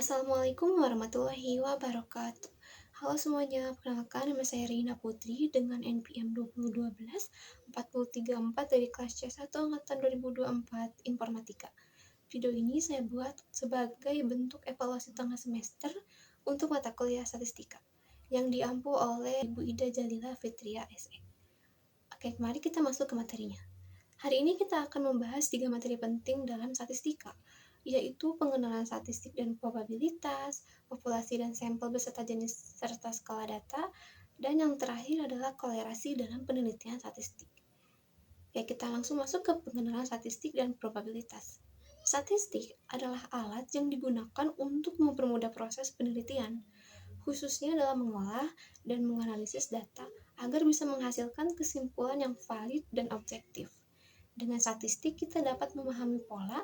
Assalamualaikum warahmatullahi wabarakatuh. Halo semuanya, perkenalkan nama saya Rina Putri dengan NPM 2012434 dari kelas C1 angkatan 2024 Informatika. Video ini saya buat sebagai bentuk evaluasi tengah semester untuk mata kuliah statistika yang diampu oleh Ibu Ida Jalila Fitria SE. Oke, mari kita masuk ke materinya. Hari ini kita akan membahas 3 materi penting dalam statistika, yaitu pengenalan statistik dan probabilitas, populasi dan sampel beserta jenis serta skala data, dan yang terakhir adalah kolerasi dalam penelitian statistik. Ya, kita langsung masuk ke pengenalan statistik dan probabilitas. Statistik adalah alat yang digunakan untuk mempermudah proses penelitian, khususnya dalam mengolah dan menganalisis data agar bisa menghasilkan kesimpulan yang valid dan objektif. Dengan statistik, kita dapat memahami pola,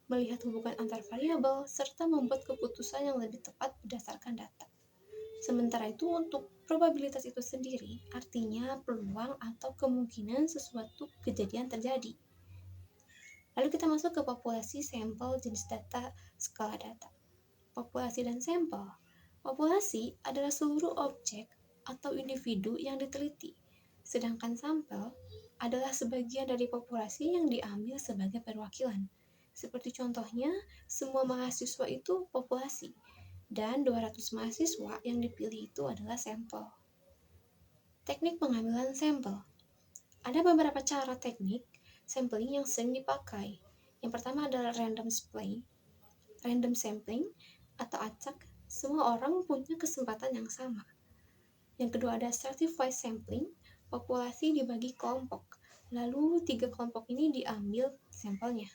melihat hubungan antar variabel, serta membuat keputusan yang lebih tepat berdasarkan data. Sementara itu, untuk probabilitas itu sendiri, artinya peluang atau kemungkinan sesuatu kejadian terjadi. Lalu kita masuk ke populasi, sampel, jenis data, skala data. Populasi dan sampel. Populasi adalah seluruh objek atau individu yang diteliti, sedangkan sampel adalah sebagian dari populasi yang diambil sebagai perwakilan. Seperti contohnya, semua mahasiswa itu populasi, dan 200 mahasiswa yang dipilih itu adalah sampel. Teknik pengambilan sampel. Ada beberapa cara teknik sampling yang sering dipakai. Yang pertama adalah random sampling atau acak. Semua orang punya kesempatan yang sama. Yang kedua ada stratified sampling, populasi dibagi kelompok, lalu 3 kelompok ini diambil sampelnya.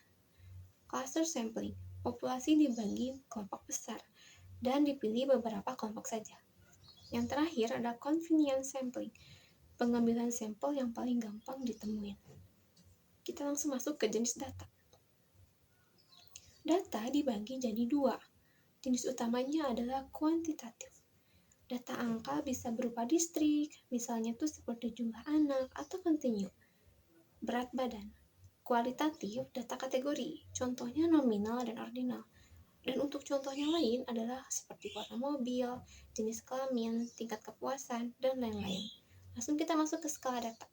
Cluster sampling, populasi dibagi kelompok besar dan dipilih beberapa kelompok saja. Yang terakhir ada convenience sampling, pengambilan sampel yang paling gampang ditemuin. Kita langsung masuk ke jenis data. Data dibagi jadi 2. Jenis utamanya adalah kuantitatif. Data angka bisa berupa distrik, misalnya tuh seperti jumlah anak atau kontinu. Berat badan. Kualitatif, data kategori, contohnya nominal dan ordinal. Dan untuk contoh yang lain adalah seperti warna mobil, jenis kelamin, tingkat kepuasan, dan lain-lain. Langsung kita masuk ke skala data.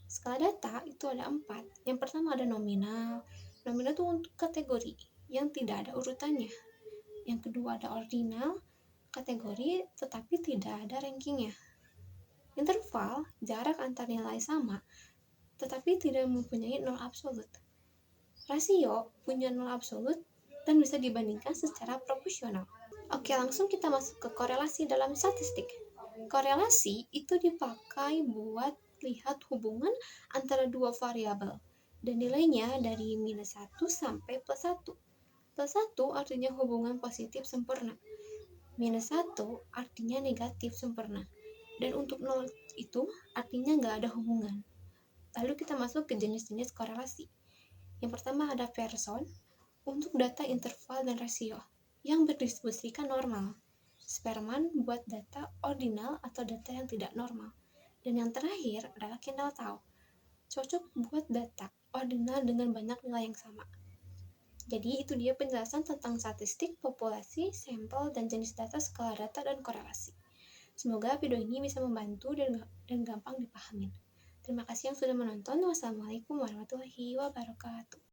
Skala data itu ada 4. Yang pertama ada nominal. Nominal itu untuk kategori yang tidak ada urutannya. Yang kedua ada ordinal, kategori tetapi tidak ada rankingnya. Interval, jarak antar nilai sama tetapi tidak mempunyai nol absolut. Rasio punya nol absolut dan bisa dibandingkan secara proporsional. Oke, langsung kita masuk ke korelasi dalam statistik. Korelasi itu dipakai buat lihat hubungan antara dua variabel dan nilainya dari minus 1 sampai plus 1. Plus 1 artinya hubungan positif sempurna. Minus 1 artinya negatif sempurna. Dan untuk 0 itu artinya nggak ada hubungan. Lalu kita masuk ke jenis-jenis korelasi. Yang pertama ada Pearson untuk data interval dan rasio yang berdistribusikan normal. Spearman buat data ordinal atau data yang tidak normal. Dan yang terakhir adalah Kendall-Tau, cocok buat data ordinal dengan banyak nilai yang sama. Jadi itu dia penjelasan tentang statistik, populasi, sampel, dan jenis data, skala data, dan korelasi. Semoga video ini bisa membantu dan gampang dipahami. Terima kasih yang sudah menonton. Wassalamualaikum warahmatullahi wabarakatuh.